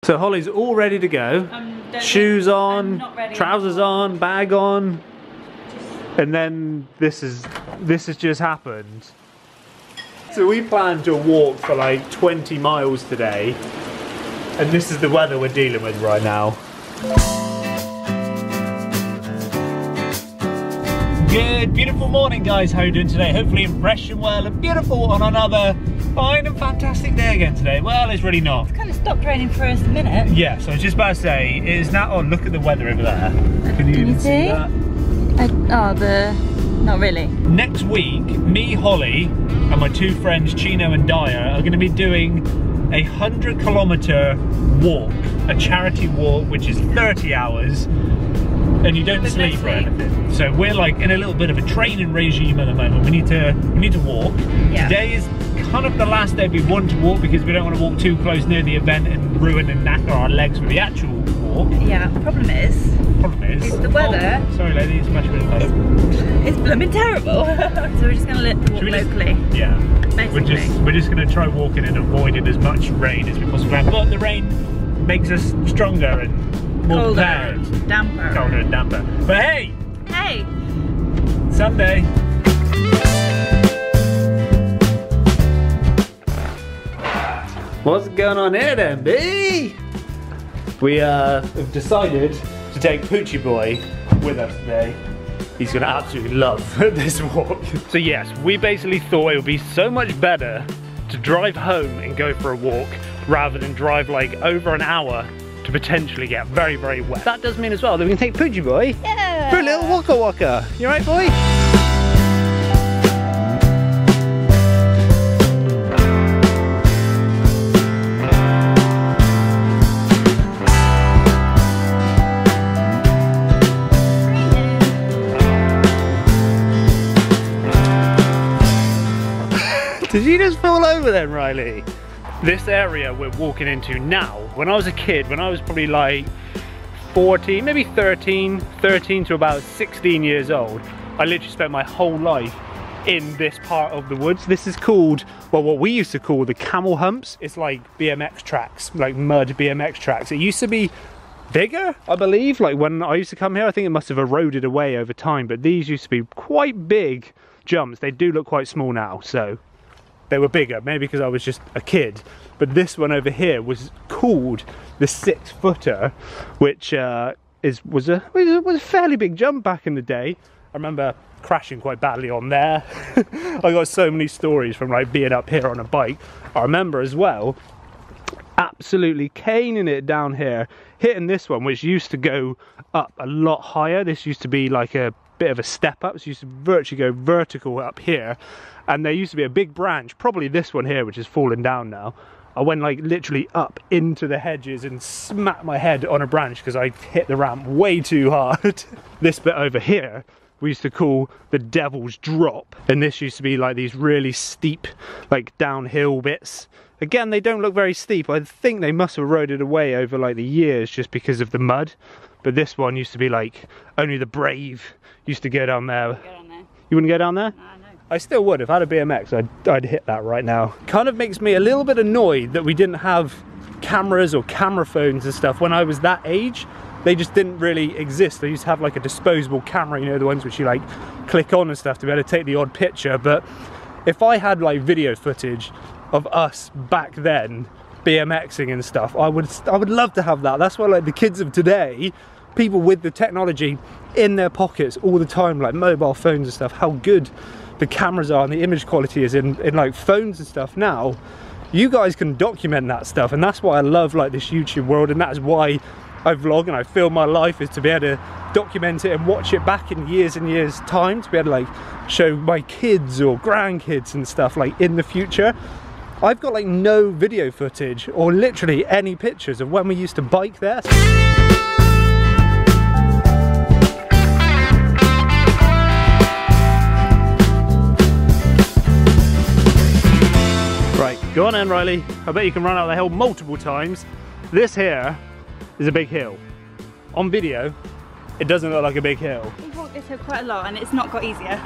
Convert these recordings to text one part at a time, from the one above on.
So Hollie's all ready to go. Shoes on, trousers on, bag on. And then this has just happened. So we planned to walk for like 20 miles today. And this is the weather we're dealing with right now. Good, beautiful morning guys, how are you doing today? Hopefully you're fresh and well and beautiful on another fine and fantastic day again today. Well, it's really not. It's kind of stopped raining for us a minute. Yeah, so I was just about to say, it is now, oh look at the weather over there. Can you see that? Not really. Next week, me, Hollie, and my two friends, Chino and Dyer, are going to be doing a 100-kilometer walk, a charity walk, which is 30 hours. And you don't sleep or anything. So we're like in a little bit of a training regime at the moment. We need to walk. Yeah. Today is kind of the last day we want to walk because we don't want to walk too close near the event and ruin and knacker our legs for the actual walk. Yeah, problem is the weather. Oh, sorry lady, it's flashing really low. It's blooming terrible. So we're just gonna walk locally. Yeah. Basically. We're just gonna try walking and avoiding as much rain as we possibly can. But the rain makes us stronger and more prepared. Damper. Colder and damper. But hey! Hey! Sunday. What's going on here then, B? We have decided to take Poochie Boy with us today. He's gonna absolutely love this walk. So yes, we basically thought it would be so much better to drive home and go for a walk rather than drive like over an hour to potentially get very, very wet. That does mean as well that we can take Poochie Boy for a little waka. You right, boy? Did you just fall over then, Riley? This area we're walking into now, when I was a kid, when I was probably like 14, maybe 13 to about 16 years old, I literally spent my whole life in this part of the woods. This is called, well, what we used to call the Camel Humps. It's like BMX tracks, like mud BMX tracks. It used to be bigger, I believe. Like when I used to come here, I think it must have eroded away over time, but these used to be quite big jumps. They do look quite small now, so they were bigger, maybe because I was just a kid. But this one over here was called the 6-footer, which was a fairly big jump back in the day. I remember crashing quite badly on there. I got so many stories from like being up here on a bike. I remember as well absolutely caning it down here, hitting this one, which used to go up a lot higher. This used to be like a bit of a step up. It used to virtually go vertical up here. And there used to be a big branch, probably this one here, which has fallen down now. I went like literally up into the hedges and smacked my head on a branch because I hit the ramp way too hard. This bit over here, we used to call the Devil's Drop. And this used to be like these really steep, like downhill bits. Again, they don't look very steep. I think they must have eroded away over like the years just because of the mud. But this one used to be like, only the brave used to go down there. You wouldn't go down there? No. I still would. If I had a BMX, I'd hit that right now. Kind of makes me a little bit annoyed that we didn't have cameras or camera phones and stuff when I was that age. They just didn't really exist. They used to have like a disposable camera, you know, the ones which you like click on and stuff to be able to take the odd picture. But if I had like video footage of us back then BMXing and stuff, I would love to have that. That's why like the kids of today, people with the technology in their pockets all the time, like mobile phones and stuff, how good the cameras are and the image quality is in like phones and stuff now. You guys can document that stuff, and that's why I love like this YouTube world, and that is why I vlog and I film my life, is to be able to document it and watch it back in years and years time, to be able to like show my kids or grandkids and stuff like in the future. I've got like no video footage or literally any pictures of when we used to bike there. Right, go on then, Riley. I bet you can run out the hill multiple times. This here is a big hill. On video, it doesn't look like a big hill. We've walked this hill quite a lot and it's not got easier.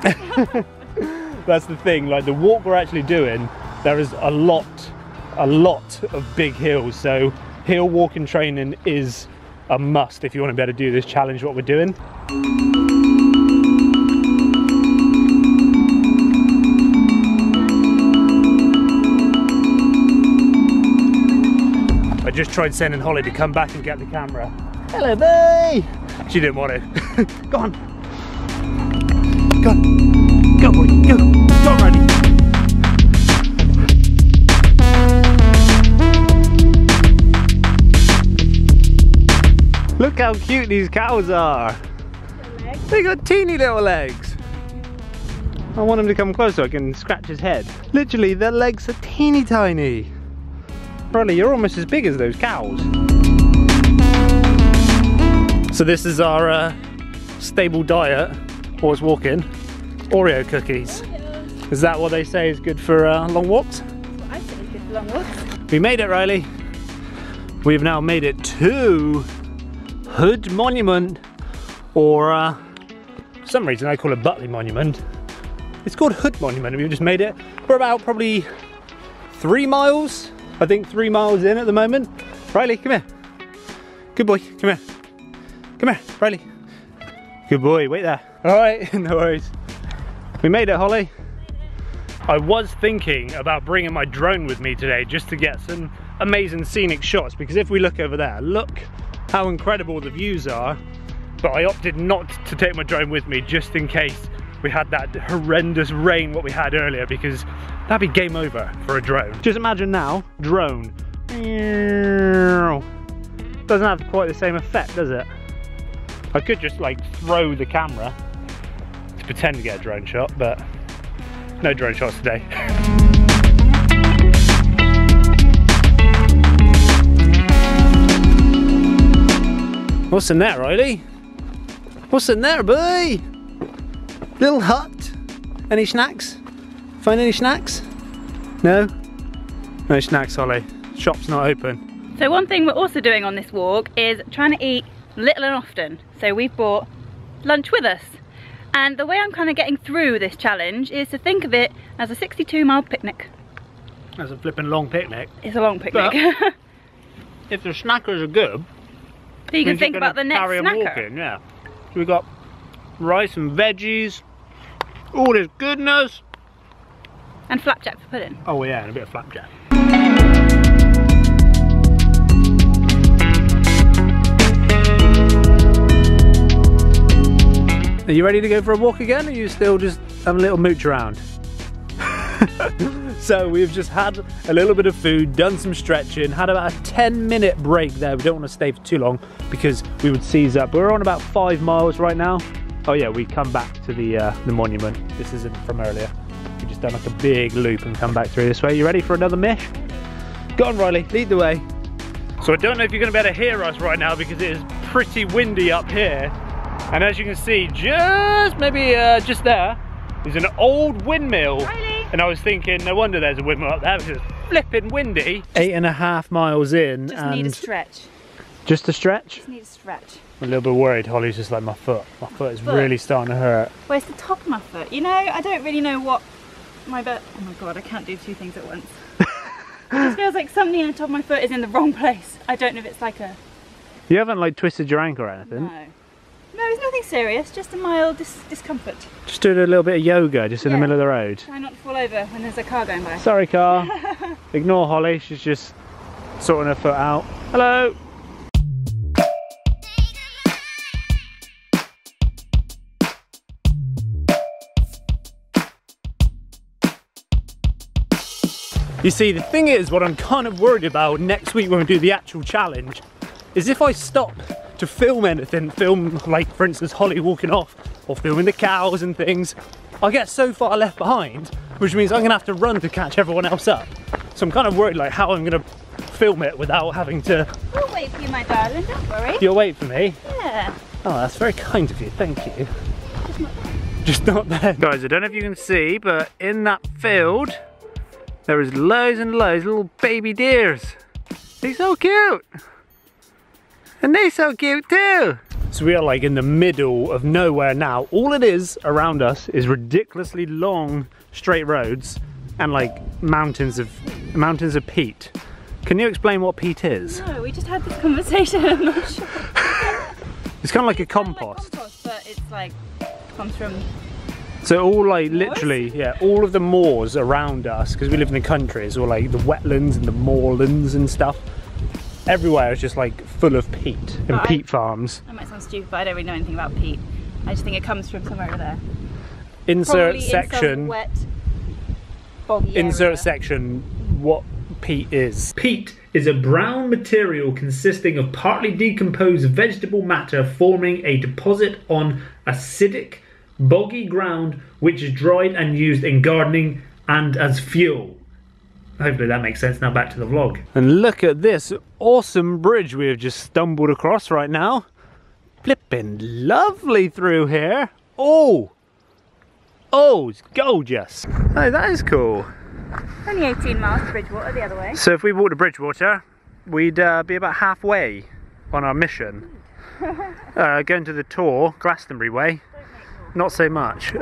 That's the thing, like the walk we're actually doing, there is a lot of big hills. So hill walking training is a must if you want to be able to do this challenge, what we're doing. I just tried sending Holly to come back and get the camera. Hello, babe! She didn't want to. Go on. Go on. Go, boy. Go. Go on, Riley. Look how cute these cows are. They got teeny little legs. I want him to come close so I can scratch his head. Literally, their legs are teeny tiny. Riley, you're almost as big as those cows. So this is our stable diet, horse walking. Oreo cookies. Is that what they say is good for long walks? That's what I think is good for long walks. We made it, Riley. We've now made it to Hood Monument, or for some reason I call it Butley Monument. It's called Hood Monument, and we've just made it. We're about probably 3 miles. I think 3 miles in at the moment. Riley, come here. Good boy, come here. Come here, Riley. Good boy, wait there. All right, no worries. We made it, Holly. I was thinking about bringing my drone with me today just to get some amazing scenic shots, because if we look over there, look how incredible the views are. But I opted not to take my drone with me just in case we had that horrendous rain what we had earlier, because that'd be game over for a drone. Just imagine now, drone. Doesn't have quite the same effect, does it? I could just like throw the camera to pretend to get a drone shot, but no drone shots today. What's in there, Riley? What's in there, boy? Little hut. Any snacks? Find any snacks? No? No snacks, Holly. Shop's not open. So one thing we're also doing on this walk is trying to eat little and often. So we've brought lunch with us. And the way I'm kind of getting through this challenge is to think of it as a 62-mile picnic. That's a flipping long picnic. It's a long picnic. But if the snackers are good, so you can think about the next carry 'em snacker. walking, yeah. So we've got rice and veggies, all this goodness. And flapjack for pudding. Oh yeah, and a bit of flapjack. Are you ready to go for a walk again, or are you still just having a little mooch around? So we've just had a little bit of food, done some stretching, had about a 10-minute break there. We don't want to stay for too long because we would seize up. We're on about 5 miles right now. Oh yeah, we come back to the monument. This isn't from earlier. We just done like a big loop and come back through this way. You ready for another mish? Go on, Riley, lead the way. So I don't know if you're going to be able to hear us right now because it is pretty windy up here. And as you can see, just maybe just there is an old windmill. Riley. And I was thinking, no wonder there's a windmill up there because it's flipping windy. 8.5 miles in. Just and need a stretch. Just a stretch? Just need a stretch. I'm a little bit worried, Holly's just like my foot. My foot is really starting to hurt. Where's the top of my foot? You know, I don't really know what my butt. Oh my god, I can't do 2 things at once. It just feels like something on the top of my foot is in the wrong place. I don't know if it's like a... You haven't like twisted your ankle or anything? No. No, it's nothing serious, just a mild discomfort. Just doing a little bit of yoga just in the middle of the road. Try not to fall over when there's a car going by. Sorry, car. Ignore Holly, she's just sorting her foot out. Hello. You see, the thing is, what I'm kind of worried about next week when we do the actual challenge is if I stop to film anything, film like for instance Holly walking off or filming the cows and things, I'll get so far left behind, which means I'm gonna have to run to catch everyone else up. So I'm kind of worried like how I'm gonna film it without having to... We'll wait for you, my darling, don't worry. You'll wait for me? Yeah. Oh, that's very kind of you, thank you. Just not there. Guys, I don't know if you can see, but in that field there is loads and loads of little baby deers. They're so cute. And they're so cute too. So we are like in the middle of nowhere now. All it is around us is ridiculously long straight roads and like mountains of peat. Can you explain what peat is? No, we just had this conversation, I'm not sure. It's kind of like a compost. Like compost, but it's like, comes from... So all like literally, yeah, all of the moors around us, because we live in the country, it's all like the wetlands and the moorlands and stuff. Everywhere is just like full of peat and peat farms. I might sound stupid, but I don't really know anything about peat. I just think it comes from somewhere over there. Insert Probably section. In some wet, boggy insert area. section what peat is. Peat is a brown material consisting of partly decomposed vegetable matter forming a deposit on acidic, boggy ground which is dried and used in gardening and as fuel. Hopefully that makes sense. Now back to the vlog. And look at this awesome bridge we have just stumbled across right now. Flipping lovely through here. Oh! Oh, it's gorgeous. Oh, that is cool. Only 18 miles to Bridgewater the other way. So if we walked to Bridgewater, we'd be about halfway on our mission. Going to the tour, Glastonbury way, not so much.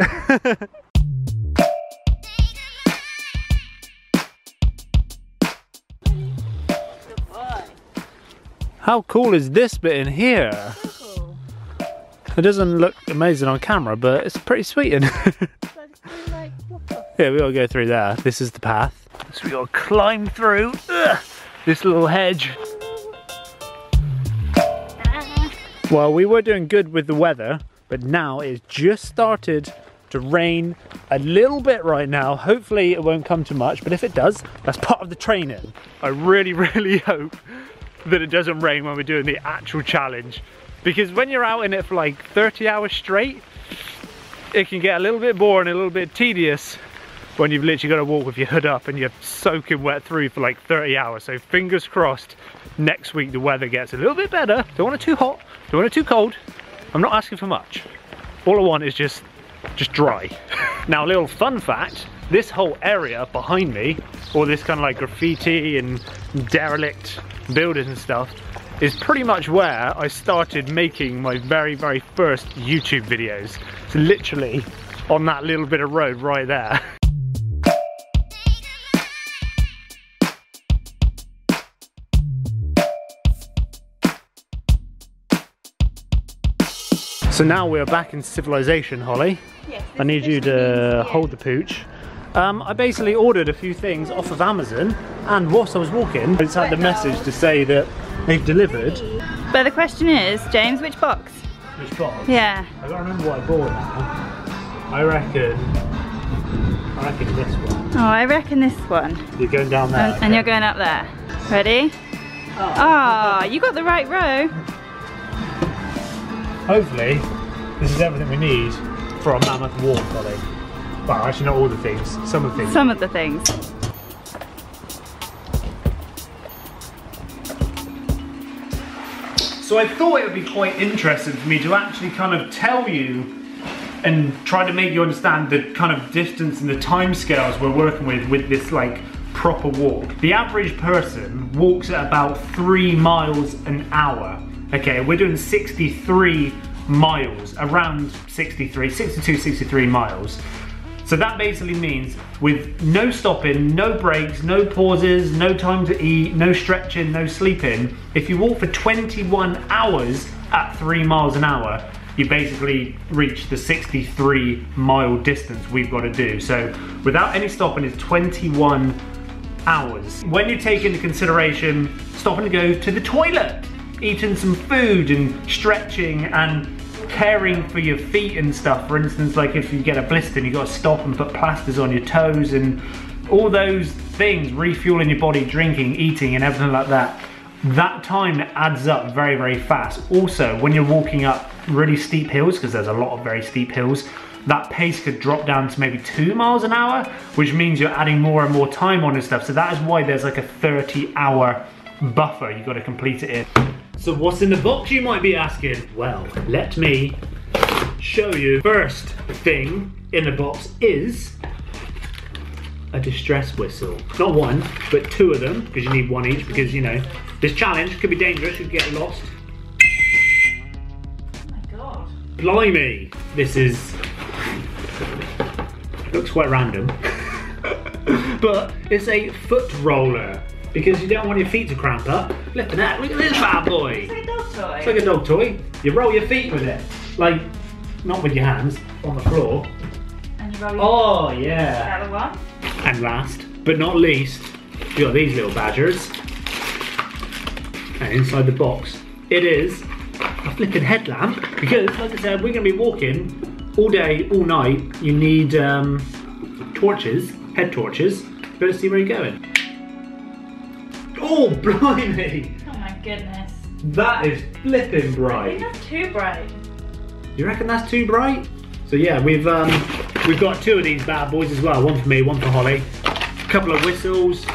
How cool is this bit in here? So cool. It doesn't look amazing on camera, but it's pretty sweet. Yeah, we gotta go through there. This is the path. So we gotta climb through this little hedge. Well, we were doing good with the weather, but now it's just started to rain a little bit right now. Hopefully it won't come too much, but if it does, that's part of the training. I really, really hope that it doesn't rain when we're doing the actual challenge, because when you're out in it for like 30 hours straight, it can get a little bit boring, a little bit tedious when you've literally got to walk with your hood up and you're soaking wet through for like 30 hours. So fingers crossed next week the weather gets a little bit better. Don't want it too hot, don't want it too cold. I'm not asking for much. All I want is just dry. Now, a little fun fact, this whole area behind me, all this kind of like graffiti and derelict buildings and stuff, is pretty much where I started making my very, very first YouTube videos. It's literally on that little bit of road right there. So now we're back in civilization, Holly. Yes, I need you to hold the pooch. I basically ordered a few things off of Amazon, and whilst I was walking, I just had the message to say that they've delivered. But the question is, James, which box? Which box? Yeah. I can't remember what I bought now. I reckon this one. Oh, I reckon this one. You're going down there. And you're going up there. Ready? Oh, you got the right row. Hopefully, this is everything we need for a mammoth walk, Holly. Well, actually not all the things, some of the things. Some of the things. So I thought it would be quite interesting for me to actually kind of tell you and try to make you understand the kind of distance and the time scales we're working with this like proper walk. The average person walks at about 3 miles an hour. Okay, we're doing 63 miles, around 62, 63 miles. So that basically means with no stopping, no breaks, no pauses, no time to eat, no stretching, no sleeping, if you walk for 21 hours at 3 miles an hour, you basically reach the 63 mile distance we've got to do. So without any stopping, it's 21 hours. When you take into consideration stopping to go to the toilet, eating some food and stretching and caring for your feet and stuff, for instance, like if you get a blister and you got to stop and put plasters on your toes and all those things, refueling your body, drinking, eating and everything like that, that time adds up very, very fast. Also, when you're walking up really steep hills, because there's a lot of very steep hills, that pace could drop down to maybe 2 miles an hour, which means you're adding more and more time on and stuff. So that is why there's like a 30-hour buffer you've got to complete it in. So what's in the box, you might be asking? Well, let me show you. First thing in the box is a distress whistle. Not one, but 2 of them, because you need 1 each, because you know, this challenge could be dangerous, you could get lost. Oh my god. Blimey, this is, looks quite random. But it's a foot roller. because you don't want your feet to cramp up. Flipping out, look at this bad boy. It's like a dog toy. It's like a dog toy. You roll your feet with it. Like, not with your hands, on the floor. And you roll your Oh, yeah. the other one. And last, but not least, you got these little badgers. And inside the box, it is a flipping headlamp. Because, like I said, we're going to be walking all day, all night. You need torches, head torches. Better see where you're going. Oh, blimey! Oh my goodness. That is flipping I bright. think that's too bright. You reckon that's too bright? So yeah, we've got 2 of these bad boys as well. One for me, one for Holly. A couple of whistles.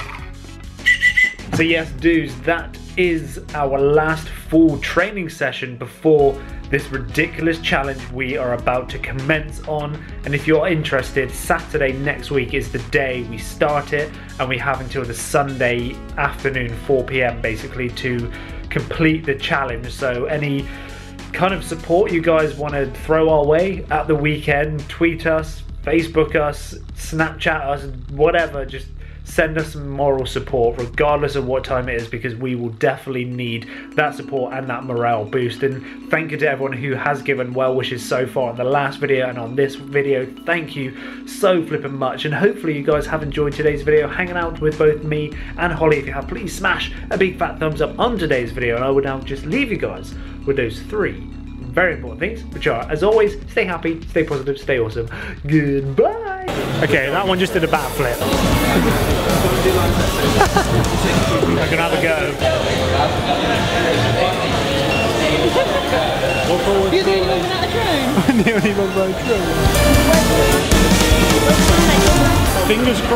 So yes, dudes, that is our last full training session before this ridiculous challenge we are about to commence on. And if you're interested, Saturday next week is the day we start it, and we have until the Sunday afternoon, 4 PM basically, to complete the challenge. So any kind of support you guys want to throw our way at the weekend, tweet us, Facebook us, Snapchat us, whatever, just send us some moral support regardless of what time it is, because we will definitely need that support and that morale boost. And thank you to everyone who has given well wishes so far on the last video and on this video. Thank you so flipping much, and hopefully you guys have enjoyed today's video, hanging out with both me and Holly. If you have, please smash a big fat thumbs up on today's video, and I would now just leave you guys with those 3 very important things, which are, as always, stay happy, stay positive, stay awesome. Goodbye. Okay, that one just did a backflip. I can have a go. You're the only one without a drone? I'm the only one without a drone. Fingers crossed.